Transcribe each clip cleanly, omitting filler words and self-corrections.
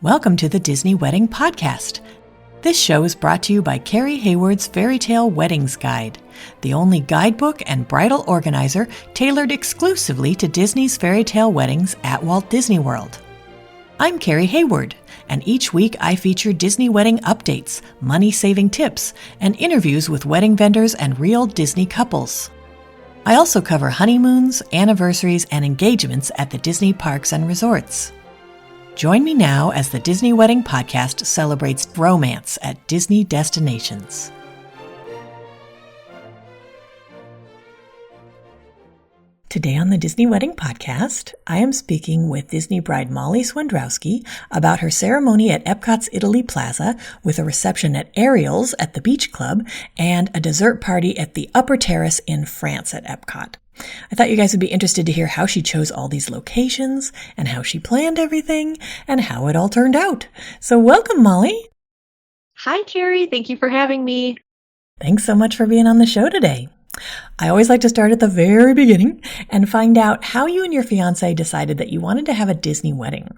Welcome to the Disney Wedding Podcast. This show is brought to you by Carrie Hayward's Fairy Tale Weddings Guide, the only guidebook and bridal organizer tailored exclusively to Disney's fairy tale weddings at Walt Disney World. I'm Carrie Hayward, and each week I feature Disney wedding updates, money-saving tips, and interviews with wedding vendors and real Disney couples. I also cover honeymoons, anniversaries, and engagements at the Disney parks and resorts. Join me now as the Disney Wedding Podcast celebrates romance at Disney destinations. Today on the Disney Wedding Podcast, I am speaking with Disney bride Mollie Swendrowski about her ceremony at EPCOT's Italy Plaza with a reception at Ariel's at the Beach Club and a dessert party at the Upper Terrace in France at EPCOT. I thought you guys would be interested to hear how she chose all these locations and how she planned everything and how it all turned out. So welcome, Mollie. Hi, Carrie. Thank you for having me. Thanks so much for being on the show today. I always like to start at the very beginning and find out how you and your fiancé decided that you wanted to have a Disney wedding.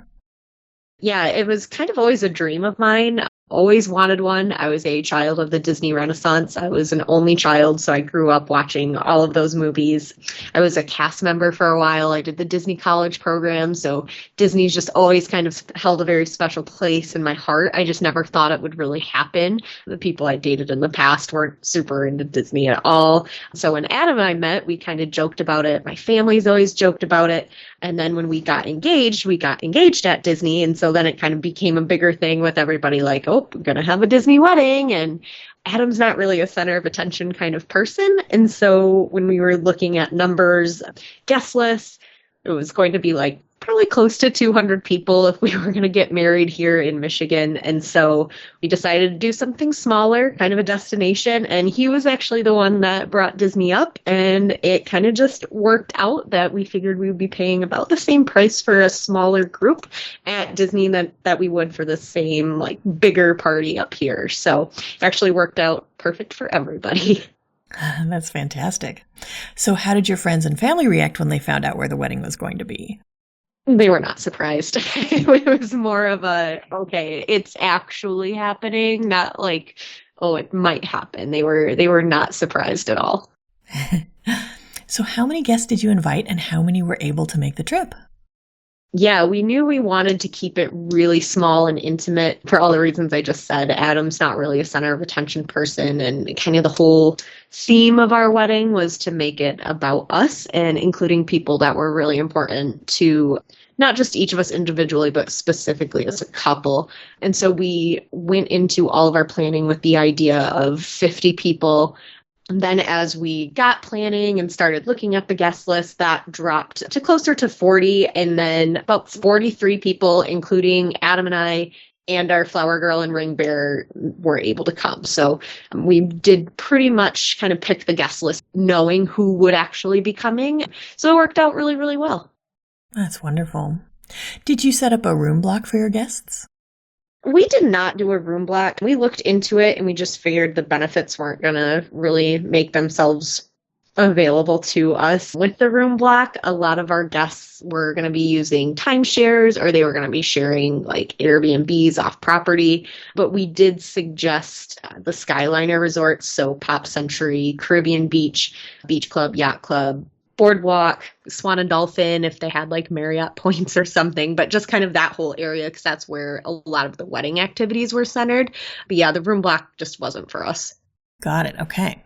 Yeah, it was kind of always a dream of mine. Always wanted one. I was a child of the Disney Renaissance. I was an only child, so I grew up watching all of those movies. I was a cast member for a while. I did the Disney College program, so Disney's just always kind of held a very special place in my heart. I just never thought it would really happen. The people I dated in the past weren't super into Disney at all. So when Adam and I met, we kind of joked about it. My family's always joked about it. And then when we got engaged at Disney. And so then it kind of became a bigger thing with everybody like, oh, we're going to have a Disney wedding. And Adam's not really a center of attention kind of person. And so when we were looking at numbers, guest lists, it was going to be like probably close to 200 people if we were going to get married here in Michigan. And so we decided to do something smaller, kind of a destination. And he was actually the one that brought Disney up. And it kind of just worked out that we figured we would be paying about the same price for a smaller group at Disney that we would for the same, like, bigger party up here. So it actually worked out perfect for everybody. That's fantastic. So how did your friends and family react when they found out where the wedding was going to be? They were not surprised. It was more of a, okay, it's actually happening, not like, oh, it might happen. They were not surprised at all. So how many guests did you invite and how many were able to make the trip? Yeah, we knew we wanted to keep it really small and intimate for all the reasons I just said. Adam's not really a center of attention person, and kind of the whole theme of our wedding was to make it about us and including people that were really important to not just each of us individually, but specifically as a couple. And so we went into all of our planning with the idea of 50 people. And then as we got planning and started looking at the guest list, that dropped to closer to 40, and then about 43 people, including Adam and I and our flower girl and ring bearer, were able to come. So we did pretty much kind of pick the guest list knowing who would actually be coming. So it worked out really, really well. That's wonderful. Did you set up a room block for your guests? We did not do a room block. We looked into it and we just figured the benefits weren't going to really make themselves available to us. With the room block, a lot of our guests were going to be using timeshares or they were going to be sharing like Airbnbs off property. But we did suggest the Skyliner resorts, so Pop Century, Caribbean Beach, Beach Club, Yacht Club, Boardwalk, Swan and Dolphin, if they had like Marriott points or something, but just kind of that whole area because that's where a lot of the wedding activities were centered. But yeah, the room block just wasn't for us. Got it. Okay.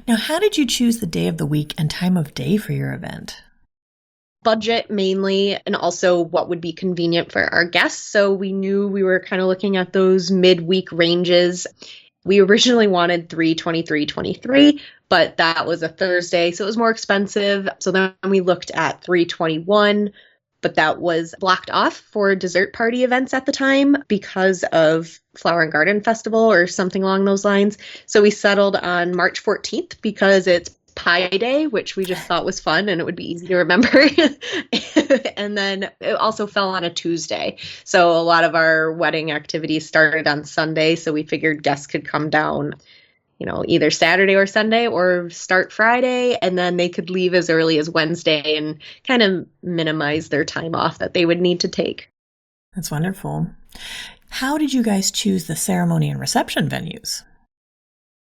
Now, how did you choose the day of the week and time of day for your event? Budget mainly, and also what would be convenient for our guests. So we knew we were kind of looking at those midweek ranges. We originally wanted 3/23/23, but that was a Thursday, so it was more expensive. So then we looked at 3/21, but that was blocked off for dessert party events at the time because of Flower and Garden Festival or something along those lines. So we settled on March 14th because it's Pi Day, which we just thought was fun and it would be easy to remember. And then it also fell on a Tuesday. So a lot of our wedding activities started on Sunday. So we figured guests could come down either Saturday or Sunday or start Friday, and then they could leave as early as Wednesday and kind of minimize their time off that they would need to take. That's wonderful. How did you guys choose the ceremony and reception venues?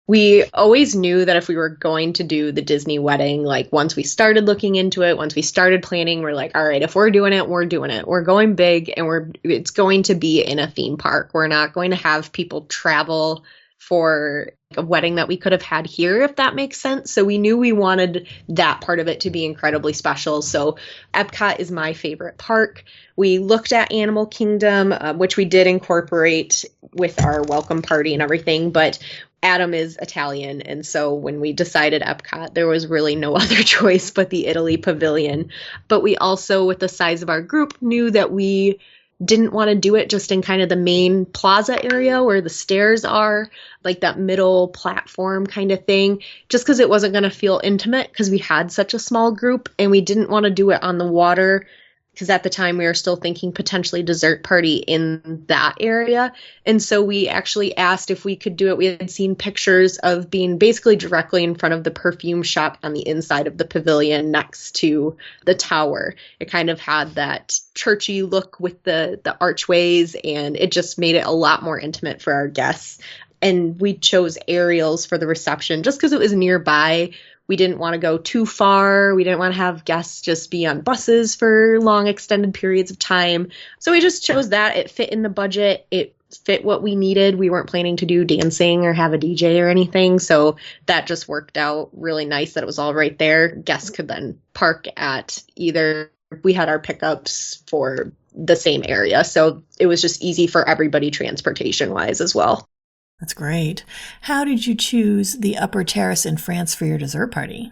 We always knew that if we were going to do the Disney wedding, like once we started looking into it, once we started planning, we're like, all right, if we're doing it, we're doing it. We're going big, and it's going to be in a theme park. We're not going to have people travel for a wedding that we could have had here, if that makes sense. So we knew we wanted that part of it to be incredibly special. So EPCOT is my favorite park. We looked at Animal Kingdom, which we did incorporate with our welcome party and everything, but Adam is Italian, and so when we decided EPCOT, there was really no other choice but the Italy Pavilion. But we also, with the size of our group, knew that we didn't want to do it just in kind of the main plaza area where the stairs are, like that middle platform kind of thing, just because it wasn't going to feel intimate because we had such a small group, and we didn't want to do it on the water because at the time we were still thinking potentially dessert party in that area. And so we actually asked if we could do it. We had seen pictures of being basically directly in front of the perfume shop on the inside of the pavilion next to the tower. It kind of had that churchy look with the archways, and it just made it a lot more intimate for our guests. And we chose Ariel's for the reception just because it was nearby. We didn't want to go too far. We didn't want to have guests just be on buses for long extended periods of time. So we just chose that. It fit in the budget. It fit what we needed. We weren't planning to do dancing or have a DJ or anything. So that just worked out really nice that it was all right there. Guests could then park at either, we had our pickups for the same area. So it was just easy for everybody transportation wise as well. That's great. How did you choose the upper terrace in France for your dessert party?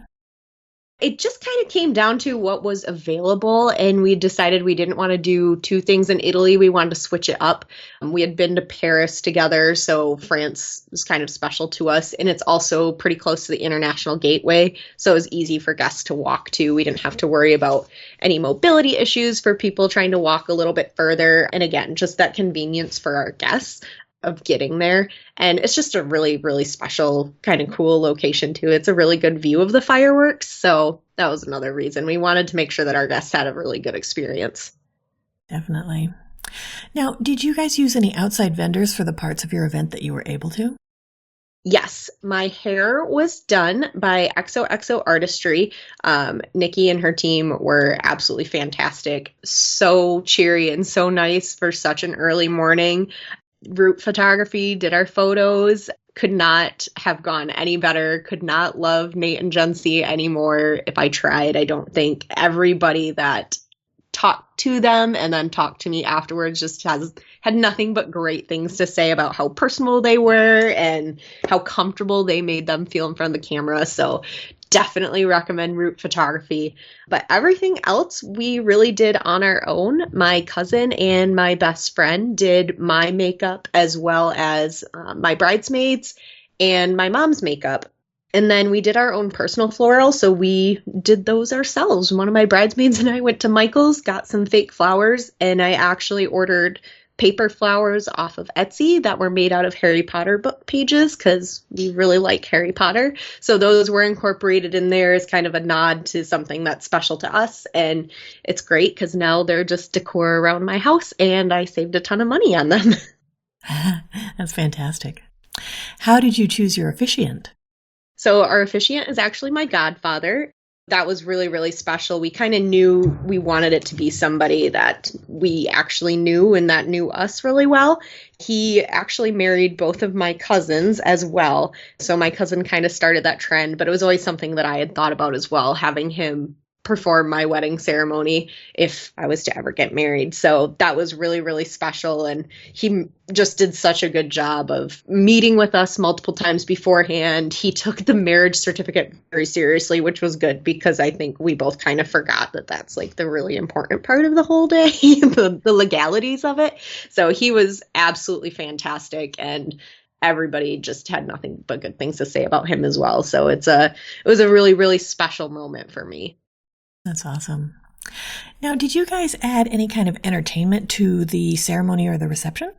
It just kind of came down to what was available, and we decided we didn't want to do two things in Italy. We wanted to switch it up. We had been to Paris together, so France was kind of special to us, and it's also pretty close to the International Gateway, so it was easy for guests to walk to. We didn't have to worry about any mobility issues for people trying to walk a little bit further, and again, just that convenience for our guests of getting there. And it's just a really, really special kind of cool location too. It's a really good view of the fireworks. So that was another reason we wanted to make sure that our guests had a really good experience. Definitely. Now, did you guys use any outside vendors for the parts of your event that you were able to? Yes, my hair was done by XOXO Artistry. Nikki and her team were absolutely fantastic. So cheery and so nice for such an early morning. Root Photography did our photos. Could not have gone any better. Could not love Nate and Jency anymore if I tried. I don't think everybody that talked to them and then talked to me afterwards just had nothing but great things to say about how personal they were and how comfortable they made them feel in front of the camera. So definitely recommend Root Photography. But everything else we really did on our own. My cousin and my best friend did my makeup as well as my bridesmaids and my mom's makeup. And then we did our own personal floral, so we did those ourselves. One of my bridesmaids and I went to Michael's, got some fake flowers, and I actually ordered paper flowers off of Etsy that were made out of Harry Potter book pages because we really like Harry Potter. So those were incorporated in there as kind of a nod to something that's special to us. And it's great because now they're just decor around my house, and I saved a ton of money on them. That's fantastic. How did you choose your officiant? So our officiant is actually my godfather. That was really, really special. We kind of knew we wanted it to be somebody that we actually knew and that knew us really well. He actually married both of my cousins as well. So my cousin kind of started that trend, but it was always something that I had thought about as well, having him perform my wedding ceremony if I was to ever get married. So that was really, really special. And he just did such a good job of meeting with us multiple times beforehand. He took the marriage certificate very seriously, which was good because I think we both kind of forgot that that's like the really important part of the whole day, the legalities of it. So he was absolutely fantastic, and everybody just had nothing but good things to say about him as well. So it was a really, really special moment for me. That's awesome. Now, did you guys add any kind of entertainment to the ceremony or the reception?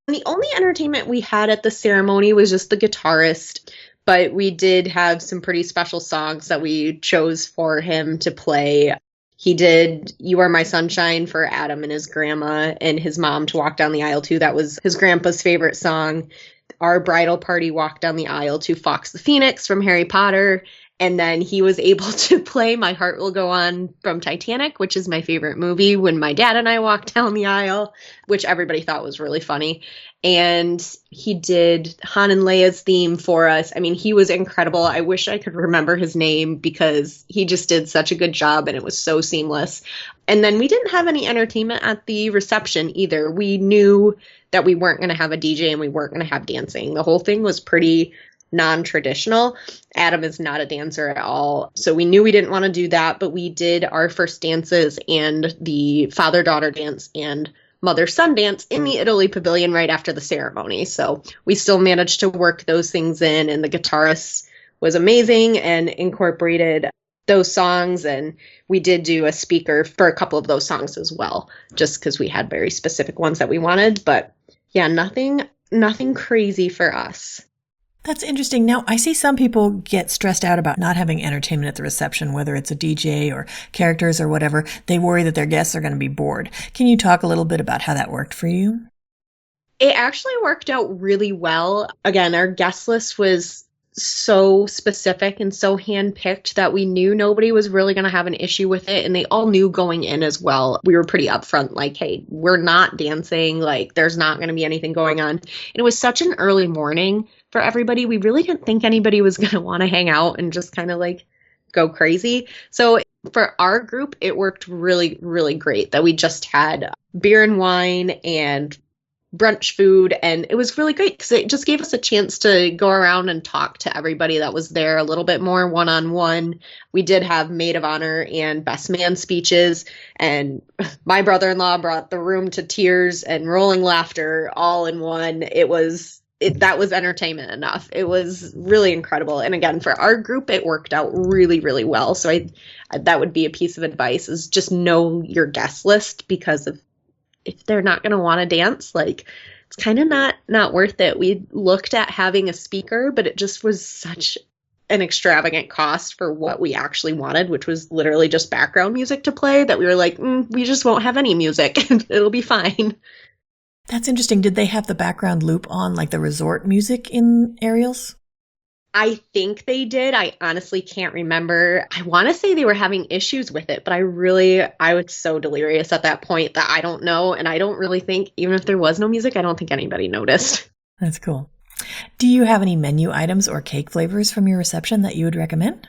The only entertainment we had at the ceremony was just the guitarist, but we did have some pretty special songs that we chose for him to play. He did You Are My Sunshine for Adam and his grandma and his mom to walk down the aisle to. That was his grandpa's favorite song. Our bridal party walked down the aisle to Fox the Phoenix from Harry Potter. And then he was able to play My Heart Will Go On from Titanic, which is my favorite movie, when my dad and I walked down the aisle, which everybody thought was really funny. And he did Han and Leia's theme for us. I mean, he was incredible. I wish I could remember his name because he just did such a good job and it was so seamless. And then we didn't have any entertainment at the reception either. We knew that we weren't going to have a DJ and we weren't going to have dancing. The whole thing was pretty non-traditional. Adam is not a dancer at all. So we knew we didn't want to do that, but we did our first dances and the father-daughter dance and mother-son dance in the Italy Pavilion right after the ceremony. So we still managed to work those things in, and the guitarist was amazing and incorporated those songs. And we did do a speaker for a couple of those songs as well, just because we had very specific ones that we wanted. But yeah, nothing crazy for us. That's interesting. Now, I see some people get stressed out about not having entertainment at the reception, whether it's a DJ or characters or whatever. They worry that their guests are going to be bored. Can you talk a little bit about how that worked for you? It actually worked out really well. Again, our guest list was so specific and so handpicked that we knew nobody was really going to have an issue with it. And they all knew going in as well. We were pretty upfront, like, hey, we're not dancing. Like, there's not going to be anything going on. And it was such an early morning for everybody. We really didn't think anybody was going to want to hang out and just kind of like go crazy. So for our group, it worked really, really great that we just had beer and wine and brunch food, and it was really great because it just gave us a chance to go around and talk to everybody that was there a little bit more one-on-one. We did have maid of honor and best man speeches, and my brother-in-law brought the room to tears and rolling laughter all in one. That was entertainment enough. It was really incredible. And again, for our group, it worked out really, really well. So that would be a piece of advice, is just know your guest list, because if they're not going to want to dance, like, it's kind of not worth it. We looked at having a speaker, but it just was such an extravagant cost for what we actually wanted, which was literally just background music to play, that we were like, we just won't have any music. It'll be fine. That's interesting. Did they have the background loop on, like the resort music in Ariel's? I think they did. I honestly can't remember. I want to say they were having issues with it, but I was so delirious at that point that I don't know. And I don't really think, even if there was no music, I don't think anybody noticed. That's cool. Do you have any menu items or cake flavors from your reception that you would recommend?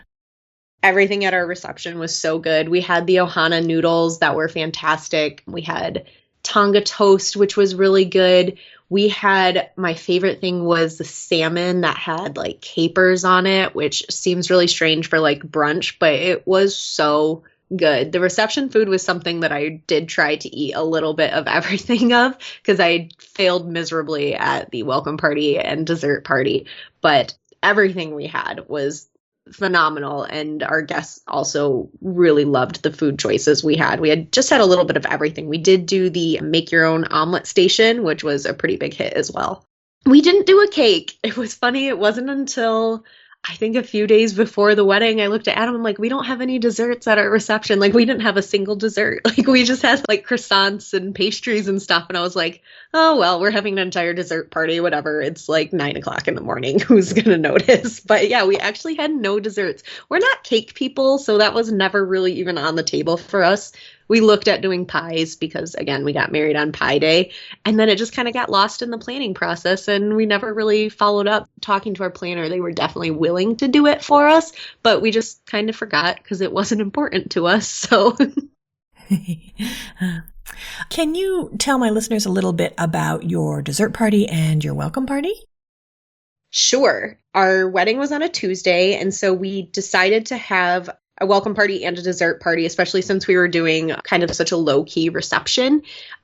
Everything at our reception was so good. We had the Ohana noodles that were fantastic. We had Tonga toast, which was really good. We had, my favorite thing was the salmon that had like capers on it, which seems really strange for like brunch, but it was so good. The reception food was something that I did try to eat a little bit of everything of, because I failed miserably at the welcome party and dessert party, but everything we had was phenomenal, and our guests also really loved the food choices we had. We had just had a little bit of everything. We did do the make your own omelet station, which was a pretty big hit as well. We didn't do a cake. It was funny. It wasn't until I think a few days before the wedding, I looked at Adam, I'm like, we don't have any desserts at our reception. Like, we didn't have a single dessert. Like, we just had like croissants and pastries and stuff. And I was like, oh, well, we're having an entire dessert party, whatever. It's like 9:00 in the morning. Who's going to notice? But yeah, we actually had no desserts. We're not cake people, so that was never really even on the table for us. We looked at doing pies because, again, we got married on Pie Day, and then it just kind of got lost in the planning process, and we never really followed up talking to our planner. They were definitely willing to do it for us, but we just kind of forgot because it wasn't important to us. So Can you tell my listeners a little bit about your dessert party and your welcome party? Sure. Our wedding was on a Tuesday, and so we decided to have a welcome party and a dessert party, especially since we were doing kind of such a low-key reception.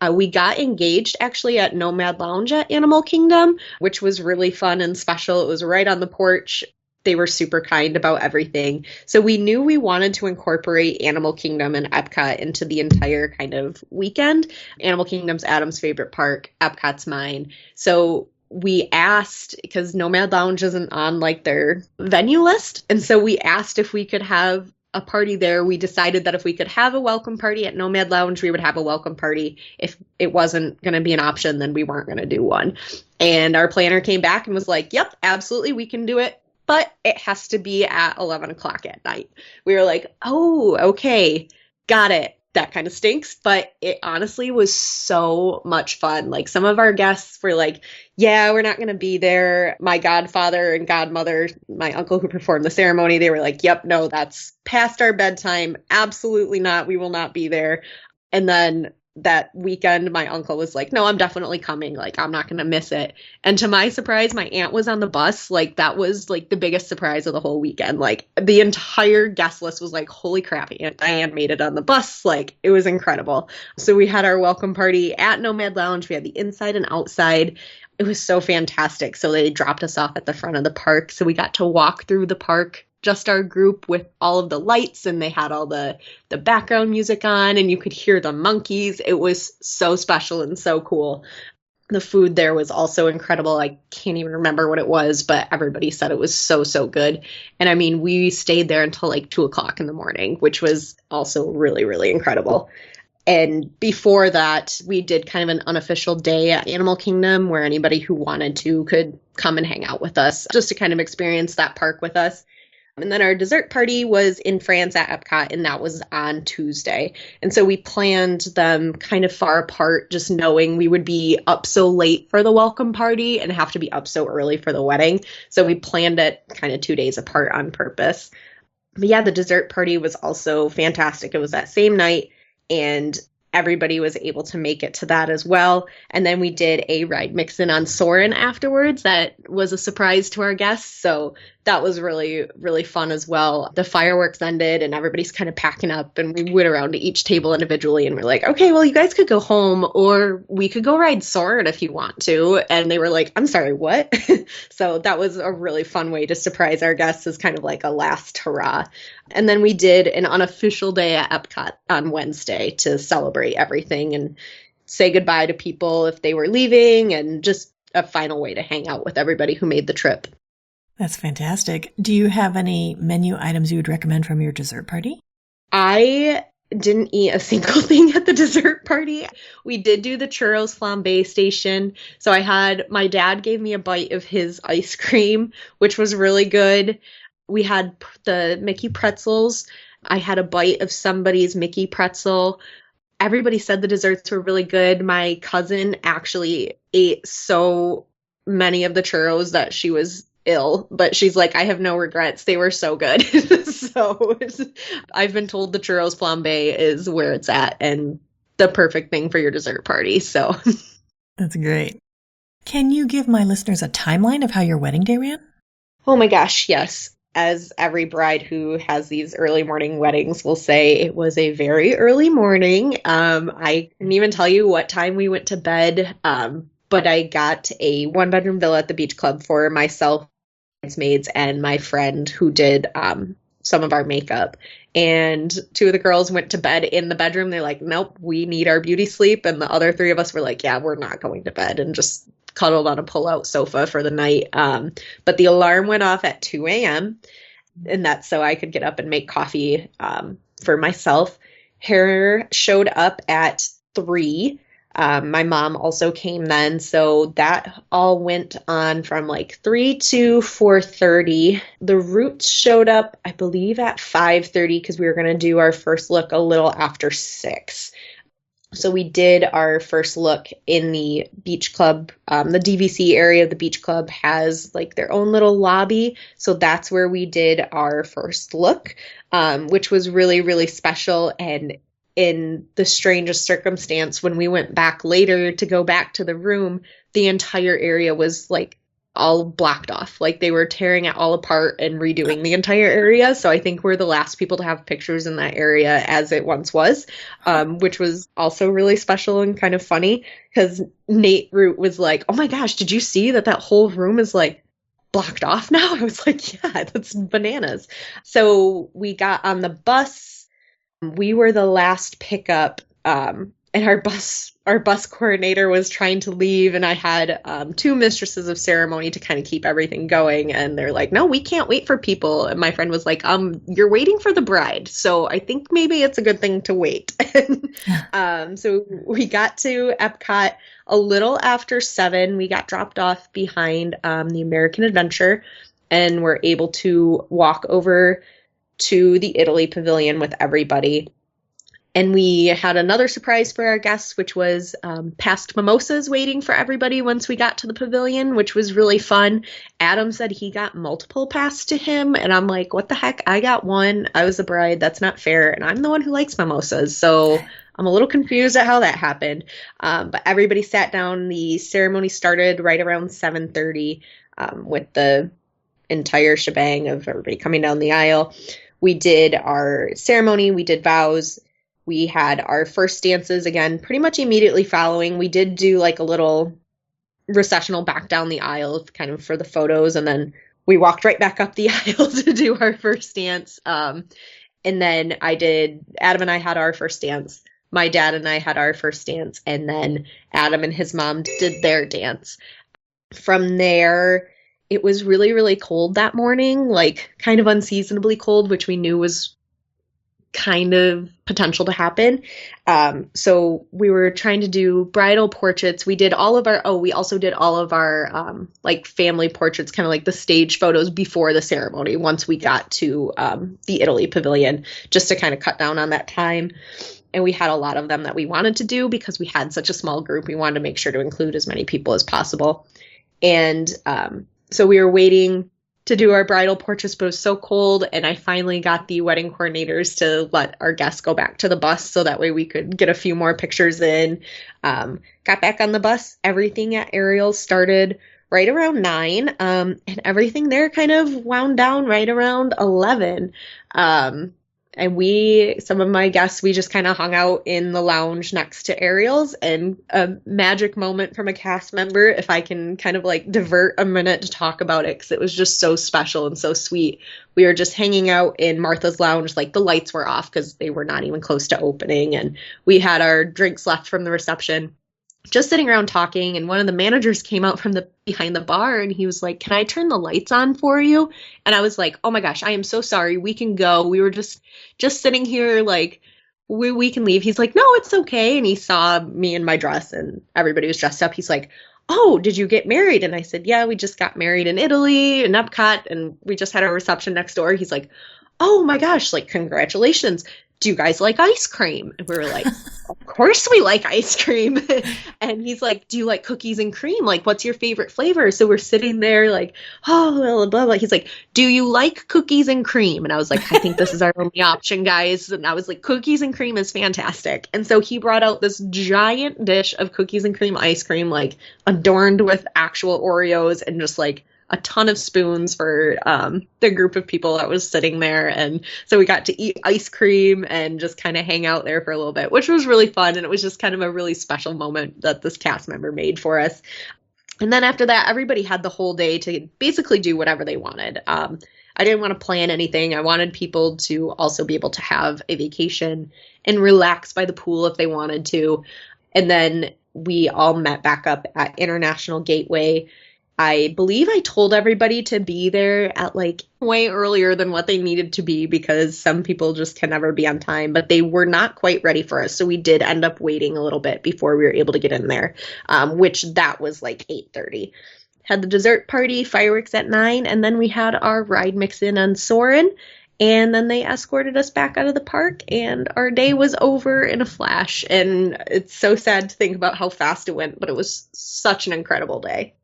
We got engaged actually at Nomad Lounge at Animal Kingdom, which was really fun and special. It was right on the porch. they were super kind about everything. So we knew we wanted to incorporate Animal Kingdom and Epcot into the entire kind of weekend. Animal Kingdom's Adam's favorite park, Epcot's mine. So we asked, because Nomad Lounge isn't on like their venue list. And so we asked if we could have a party there. We decided that if we could have a welcome party at Nomad Lounge, we would have a welcome party. If it wasn't going to be an option, then we weren't going to do one. And our planner came back and was like, yep, absolutely, we can do it. But it has to be at 11 o'clock at night. We were like, oh, okay, got it. That kind of stinks, but it honestly was so much fun. Like some of our guests were like, yeah, we're not going to be there. My godfather and godmother, my uncle who performed the ceremony, they were like, yep, no, that's past our bedtime. Absolutely not. We will not be there. And then that weekend, my uncle was like, no, I'm definitely coming. Like, I'm not going to miss it. And to my surprise, my aunt was on the bus. Like, that was like the biggest surprise of the whole weekend. Like, the entire guest list was like, holy crap, Aunt Diane made it on the bus. Like, it was incredible. So we had our welcome party at Nomad Lounge. We had the inside and outside. It was so fantastic. So they dropped us off at the front of the park. So we got to walk through the park, just our group, with all of the lights, and they had all the background music on, and you could hear the monkeys. It was so special and so cool. The food there was also incredible. I can't even remember what it was, but everybody said it was so, so good. And I mean, we stayed there until like 2 o'clock in the morning, which was also really, really incredible. And before that, we did kind of an unofficial day at Animal Kingdom where anybody who wanted to could come and hang out with us just to kind of experience that park with us. And then our dessert party was in France at Epcot, and that was on Tuesday. And so we planned them kind of far apart, just knowing we would be up so late for the welcome party and have to be up so early for the wedding. So we planned it kind of 2 days apart on purpose. But yeah, the dessert party was also fantastic. It was that same night, and everybody was able to make it to that as well. And then we did a ride mix-in on Soarin' afterwards. That was a surprise to our guests. So that was really, really fun as well. The fireworks ended and everybody's kind of packing up, and we went around to each table individually and we're like, okay, well, you guys could go home or we could go ride Soarin' if you want to. And they were like, I'm sorry, what? So that was a really fun way to surprise our guests, as kind of like a last hurrah. And then we did an unofficial day at Epcot on Wednesday to celebrate everything and say goodbye to people if they were leaving, and just a final way to hang out with everybody who made the trip. That's fantastic. Do you have any menu items you would recommend from your dessert party? I didn't eat a single thing at the dessert party. We did do the churros flambe station. So my dad gave me a bite of his ice cream, which was really good. We had the Mickey pretzels. I had a bite of somebody's Mickey pretzel. Everybody said the desserts were really good. My cousin actually ate so many of the churros that she was ill, but she's like, I have no regrets. They were so good. So I've been told the churros flambe is where it's at and the perfect thing for your dessert party. So that's great. Can you give my listeners a timeline of how your wedding day ran? Oh my gosh, yes. As every bride who has these early morning weddings will say, it was a very early morning. I couldn't even tell you what time we went to bed, but I got a 1-bedroom villa at the beach club for myself, bridesmaids, and my friend who did some of our makeup. And 2 of the girls went to bed in the bedroom. They're like, nope, we need our beauty sleep. And the other 3 of us were like, yeah, we're not going to bed, and just cuddled on a pull-out sofa for the night. But the alarm went off at 2 a.m. and that's so I could get up and make coffee for myself. Hair showed up at 3. My mom also came then, so that all went on from like 3 to 4:30. The Roots showed up, I believe, at 5:30 because we were going to do our first look a little after 6. So we did our first look in the beach club. The DVC area of the beach club has like their own little lobby. So that's where we did our first look, which was really, really special. And in the strangest circumstance, when we went back later to go back to the room, the entire area was like all blocked off. Like they were tearing it all apart and redoing the entire area. So I think we're the last people to have pictures in that area as it once was, which was also really special and kind of funny because Nate Root was like, oh my gosh, did you see that whole room is like blocked off now? I was like, yeah, that's bananas. So we got on the bus. We were the last pickup, and our bus coordinator was trying to leave, and I had two mistresses of ceremony to kind of keep everything going, and they're like, no, we can't wait for people. And my friend was like, you're waiting for the bride, so I think maybe it's a good thing to wait. So we got to Epcot a little after 7. We got dropped off behind the American Adventure, and were able to walk over to the Italy Pavilion with everybody. And we had another surprise for our guests, which was past mimosas waiting for everybody once we got to the pavilion, which was really fun. Adam said he got multiple passed to him, and I'm like, what the heck? I got one. I was the bride. That's not fair. And I'm the one who likes mimosas. So I'm a little confused at how that happened. But everybody sat down. The ceremony started right around 7:30 with the entire shebang of everybody coming down the aisle. We did our ceremony. We did vows. We had our first dances, again, pretty much immediately following. We did do like a little recessional back down the aisle kind of for the photos. And then we walked right back up the aisle to do our first dance. And then Adam and I had our first dance. My dad and I had our first dance. And then Adam and his mom did their dance. From there, it was really, really cold that morning, like kind of unseasonably cold, which we knew was kind of potential to happen. So we were trying to do bridal portraits. We also did all of our like family portraits, kind of like the stage photos before the ceremony once we got to the Italy Pavilion, just to kind of cut down on that time. And we had a lot of them that we wanted to do because we had such a small group. We wanted to make sure to include as many people as possible. And so we were waiting to do our bridal portraits, but it was so cold, and I finally got the wedding coordinators to let our guests go back to the bus so that way we could get a few more pictures in. Got back on the bus. Everything at Ariel started right around 9, and everything there kind of wound down right around 11. And some of my guests, we just kind of hung out in the lounge next to Ariel's, and a magic moment from a cast member, if I can kind of like divert a minute to talk about it, because it was just so special and so sweet. We were just hanging out in Martha's lounge, like the lights were off because they were not even close to opening, and we had our drinks left from the reception, just sitting around talking, and one of the managers came out from behind the bar, and he was like, can I turn the lights on for you? And I was like, oh my gosh, I am so sorry. We can go. We were just sitting here, like, we can leave. He's like, no, it's okay. And he saw me in my dress, and everybody was dressed up. He's like, oh, did you get married? And I said, yeah, we just got married in Italy, in Epcot, and we just had our reception next door. He's like, oh my gosh, like, congratulations. Do you guys like ice cream? And we were like, of course we like ice cream. And he's like, do you like cookies and cream? Like, what's your favorite flavor? So we're sitting there like, oh, blah, blah, blah. He's like, do you like cookies and cream? And I was like, I think this is our only option, guys. And I was like, cookies and cream is fantastic. And so he brought out this giant dish of cookies and cream ice cream, like adorned with actual Oreos, and just like a ton of spoons for the group of people that was sitting there. And so we got to eat ice cream and just kind of hang out there for a little bit, which was really fun. And it was just kind of a really special moment that this cast member made for us. And then after that, everybody had the whole day to basically do whatever they wanted. I didn't want to plan anything. I wanted people to also be able to have a vacation and relax by the pool if they wanted to. And then we all met back up at International Gateway. I believe I told everybody to be there at like way earlier than what they needed to be, because some people just can never be on time, but they were not quite ready for us. So we did end up waiting a little bit before we were able to get in there, which that was like 8:30. Had the dessert party, fireworks at 9, and then we had our ride mix-in on Soarin', and then they escorted us back out of the park, and our day was over in a flash. And it's so sad to think about how fast it went, but it was such an incredible day.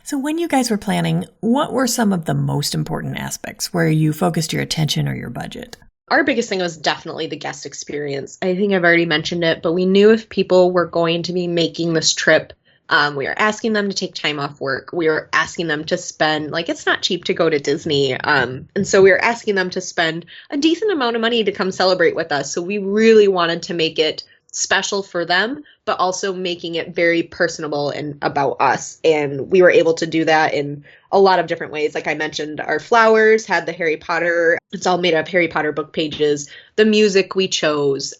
So when you guys were planning, what were some of the most important aspects where you focused your attention or your budget? Our biggest thing was definitely the guest experience. I think I've already mentioned it, but we knew if people were going to be making this trip, we were asking them to take time off work. We were asking them to spend, like, it's not cheap to go to Disney. And so we were asking them to spend a decent amount of money to come celebrate with us. So we really wanted to make it special for them, but also making it very personable and about us. And we were able to do that in a lot of different ways. Like I mentioned, our flowers had the Harry Potter, it's all made of Harry Potter book pages, the music we chose,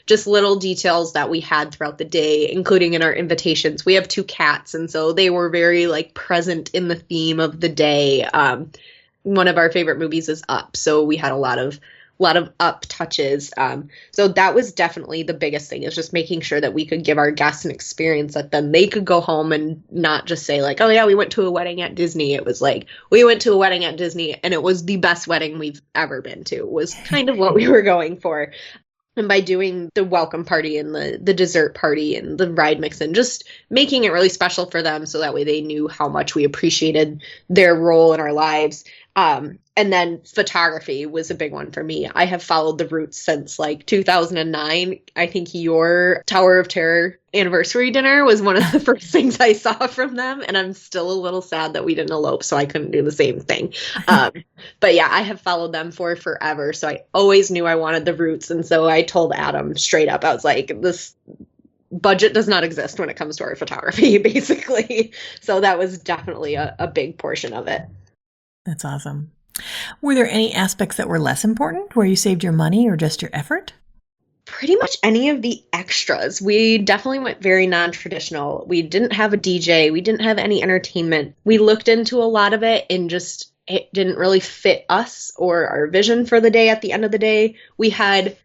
just little details that we had throughout the day, including in our invitations. We have 2 cats, and so they were very like present in the theme of the day. One of our favorite movies is Up, so we had a lot of Up touches. So that was definitely the biggest thing, is just making sure that we could give our guests an experience that then they could go home and not just say like, oh yeah, we went to a wedding at Disney. It was like, we went to a wedding at Disney and it was the best wedding we've ever been to, was kind of what we were going for. And by doing the welcome party and the dessert party and the ride mix and just making it really special for them, so that way they knew how much we appreciated their role in our lives. And then photography was a big one for me. I have followed the Roots since like 2009. I think your Tower of Terror anniversary dinner was one of the first things I saw from them. And I'm still a little sad that we didn't elope, so I couldn't do the same thing. But yeah, I have followed them for forever. So I always knew I wanted the Roots. And so I told Adam straight up, I was like, this budget does not exist when it comes to our photography, basically. So that was definitely a big portion of it. That's awesome. Were there any aspects that were less important, where you saved your money or just your effort? Pretty much any of the extras. We definitely went very non-traditional. We didn't have a DJ. We didn't have any entertainment. We looked into a lot of it and just it didn't really fit us or our vision for the day at the end of the day. We had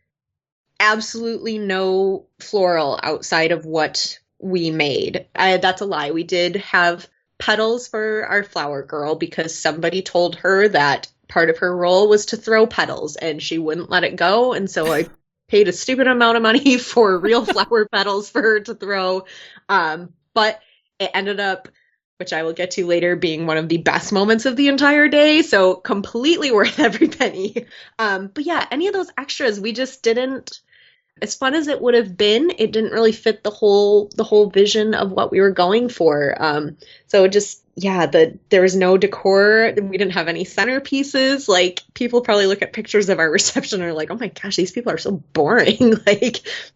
absolutely no floral outside of what we made. That's a lie. We did have petals for our flower girl because somebody told her that part of her role was to throw petals and she wouldn't let it go. And so I paid a stupid amount of money for real flower petals for her to throw. But it ended up, which I will get to later, being one of the best moments of the entire day. So completely worth every penny. But yeah, any of those extras, we just didn't, as fun as it would have been, it didn't really fit the whole vision of what we were going for. So just, yeah, there was no decor. We didn't have any centerpieces. Like, people probably look at pictures of our reception and are like, oh my gosh, these people are so boring.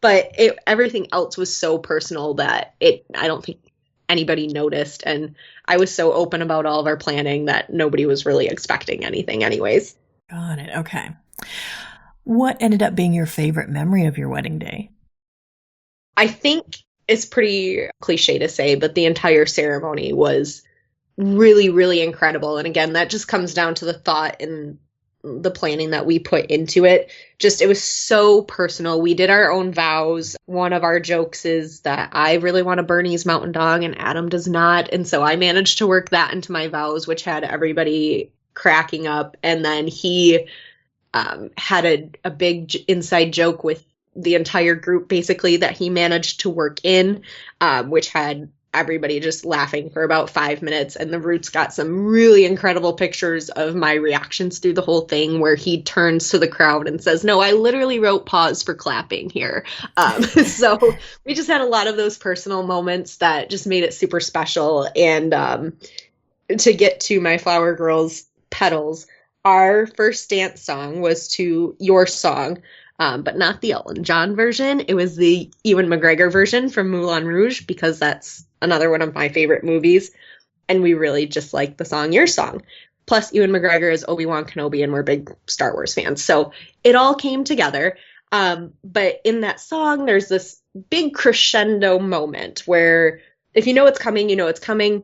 But everything else was so personal that I don't think anybody noticed. And I was so open about all of our planning that nobody was really expecting anything anyways. Got it. Okay. What ended up being your favorite memory of your wedding day? I think it's pretty cliche to say, but the entire ceremony was really, really incredible. And again, that just comes down to the thought and the planning that we put into it. Just, it was so personal. We did our own vows. One of our jokes is that I really want a Bernese Mountain Dog and Adam does not. And so I managed to work that into my vows, which had everybody cracking up. And then he had a big inside joke with the entire group, basically, that he managed to work in, which had everybody just laughing for about 5 minutes. And the Roots got some really incredible pictures of my reactions through the whole thing, where he turns to the crowd and says, no, I literally wrote pause for clapping here. So we just had a lot of those personal moments that just made it super special. And to get to my flower girl's petals, our first dance song was to your song, but not the Elton John version. It was the Ewan McGregor version from Moulin Rouge, because that's another one of my favorite movies. And we really just like the song, Your Song. Plus, Ewan McGregor is Obi-Wan Kenobi, and we're big Star Wars fans. So it all came together. But in that song, there's this big crescendo moment where if you know it's coming, you know it's coming.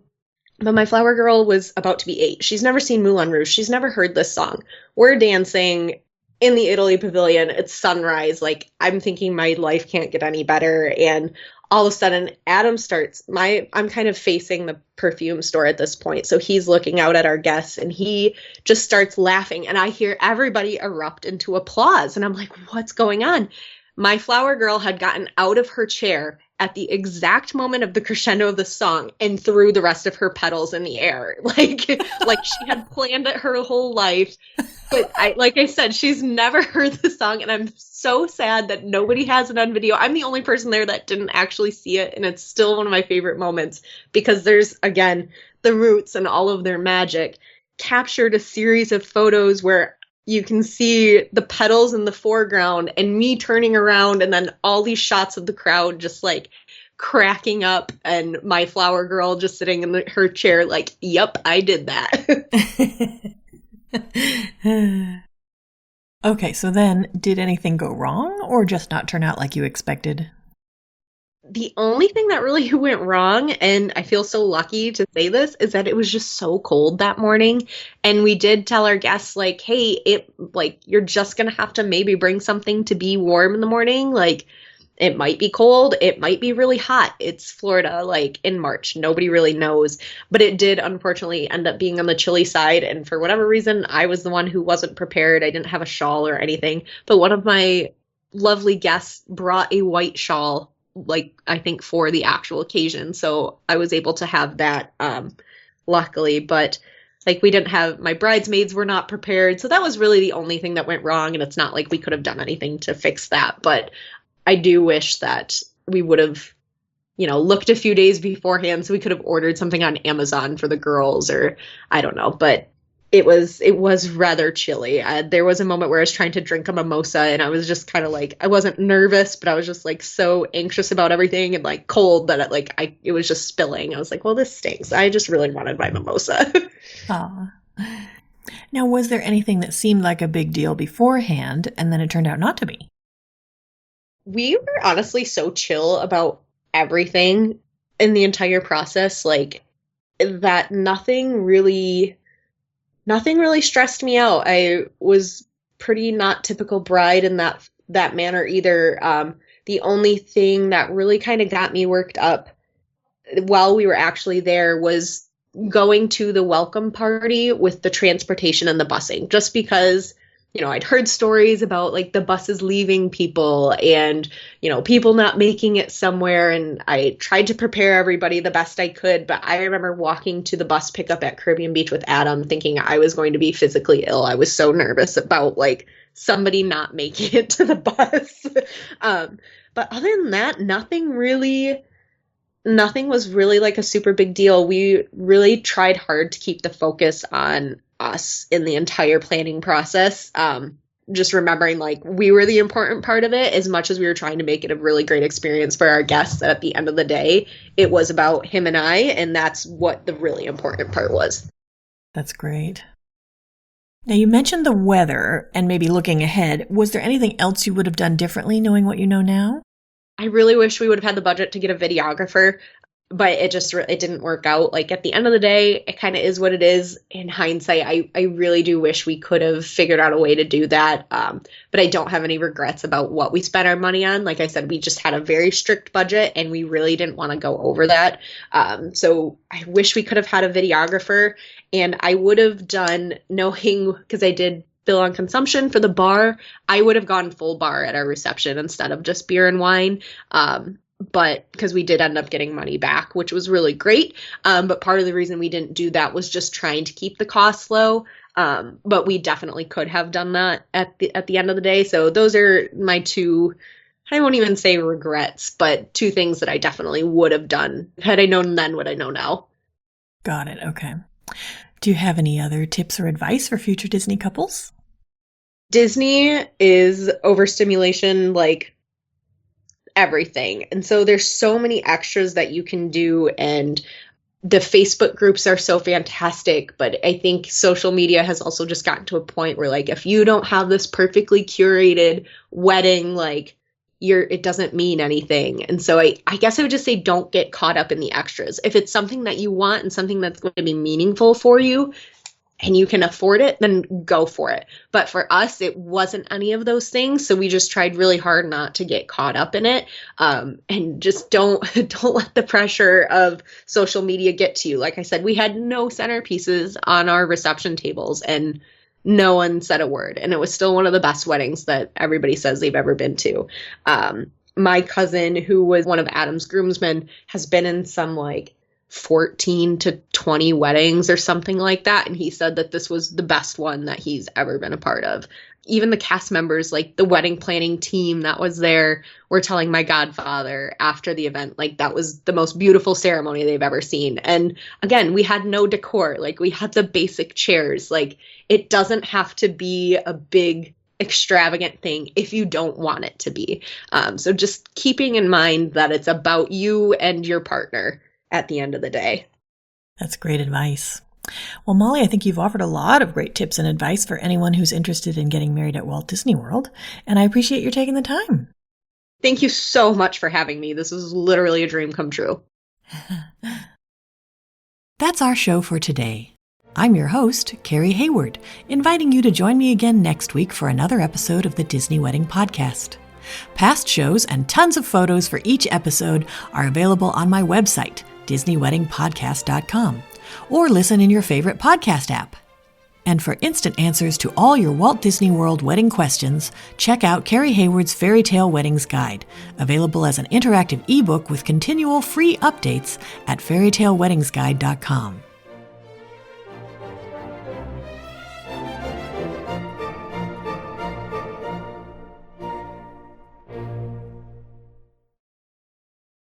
But my flower girl was about to be 8. She's never seen Moulin Rouge. She's never heard this song. We're dancing in the Italy Pavilion. It's sunrise. Like, I'm thinking my life can't get any better. And all of a sudden, Adam starts, I'm kind of facing the perfume store at this point. So he's looking out at our guests and he just starts laughing. And I hear everybody erupt into applause. And I'm like, what's going on? My flower girl had gotten out of her chair at the exact moment of the crescendo of the song and threw the rest of her petals in the air. Like she had planned it her whole life. But like I said, she's never heard the song, and I'm so sad that nobody has it on video. I'm the only person there that didn't actually see it, and it's still one of my favorite moments, because there's, again, the Roots and all of their magic captured a series of photos where you can see the petals in the foreground and me turning around and then all these shots of the crowd just like cracking up and my flower girl just sitting in her chair like, yep, I did that. Okay, so then did anything go wrong or just not turn out like you expected? The only thing that really went wrong, and I feel so lucky to say this, is that it was just so cold that morning. And we did tell our guests, like, hey, you're just going to have to maybe bring something to be warm in the morning. Like, it might be cold. It might be really hot. It's Florida, like in March. Nobody really knows. But it did unfortunately end up being on the chilly side. And for whatever reason, I was the one who wasn't prepared. I didn't have a shawl or anything. But one of my lovely guests brought a white shawl, like I think for the actual occasion. So I was able to have that, luckily. But like we didn't have, my bridesmaids were not prepared. So that was really the only thing that went wrong. And it's not like we could have done anything to fix that. But I do wish that we would have, looked a few days beforehand so we could have ordered something on Amazon for the girls, or I don't know. But it was rather chilly. There was a moment where I was trying to drink a mimosa and I was just kind of like, I wasn't nervous, but I was just like so anxious about everything and like cold that it was just spilling. I was like, well, this stinks. I just really wanted my mimosa. Aw. Now, was there anything that seemed like a big deal beforehand and then it turned out not to be? We were honestly so chill about everything in the entire process, like that nothing really stressed me out. I was pretty not typical bride in that manner either. The only thing that really kind of got me worked up while we were actually there was going to the welcome party with the transportation and the busing, just because I'd heard stories about like the buses leaving people and, people not making it somewhere. And I tried to prepare everybody the best I could. But I remember walking to the bus pickup at Caribbean Beach with Adam thinking I was going to be physically ill. I was so nervous about like somebody not making it to the bus. But other than that, nothing was really like a super big deal. We really tried hard to keep the focus on us in the entire planning process. Just remembering like we were the important part of it as much as we were trying to make it a really great experience for our guests. At the end of the day, it was about him and I, and that's what the really important part was. That's great. Now, you mentioned the weather and maybe looking ahead. Was there anything else you would have done differently knowing what you know now? I really wish we would have had the budget to get a videographer, but it didn't work out. Like at the end of the day, it kind of is what it is. In hindsight, I really do wish we could have figured out a way to do that. But I don't have any regrets about what we spent our money on. Like I said, we just had a very strict budget and we really didn't want to go over that. So I wish we could have had a videographer, and I would have done, knowing, because I did bill on consumption for the bar, I would have gone full bar at our reception instead of just beer and wine. But because we did end up getting money back, which was really great. But part of the reason we didn't do that was just trying to keep the costs low. But we definitely could have done that at the end of the day. So those are my two, I won't even say regrets, but two things that I definitely would have done had I known then what I know now. Got it. Okay. Do you have any other tips or advice for future Disney couples? Disney is overstimulation, like everything. And so there's so many extras that you can do, and the Facebook groups are so fantastic. But I think social media has also just gotten to a point where like if you don't have this perfectly curated wedding, like it doesn't mean anything. And so I guess I would just say don't get caught up in the extras. If it's something that you want and something that's going to be meaningful for you and you can afford it, then go for it. But for us, it wasn't any of those things. So we just tried really hard not to get caught up in it. And just don't let the pressure of social media get to you. Like I said, we had no centerpieces on our reception tables and no one said a word. And it was still one of the best weddings that everybody says they've ever been to. My cousin, who was one of Adam's groomsmen, has been in some like 14 to 20 weddings or something like that. And he said that this was the best one that he's ever been a part of. even the cast members, like the wedding planning team that was there, were telling my godfather after the event, like that was the most beautiful ceremony they've ever seen. And again, we had no decor, like we had the basic chairs. Like it doesn't have to be a big extravagant thing if you don't want it to be. So just keeping in mind that it's about you and your partner at the end of the day. That's great advice. Well, Mollie, I think you've offered a lot of great tips and advice for anyone who's interested in getting married at Walt Disney World, and I appreciate your taking the time. Thank you so much for having me. This is literally a dream come true. That's our show for today. I'm your host, Carrie Hayward, inviting you to join me again next week for another episode of the Disney Wedding Podcast. Past shows and tons of photos for each episode are available on my website, DisneyWeddingPodcast.com, or listen in your favorite podcast app. And for instant answers to all your Walt Disney World wedding questions, check out Carrie Hayward's Fairy Tale Weddings Guide, available as an interactive ebook with continual free updates at fairytaleweddingsguide.com.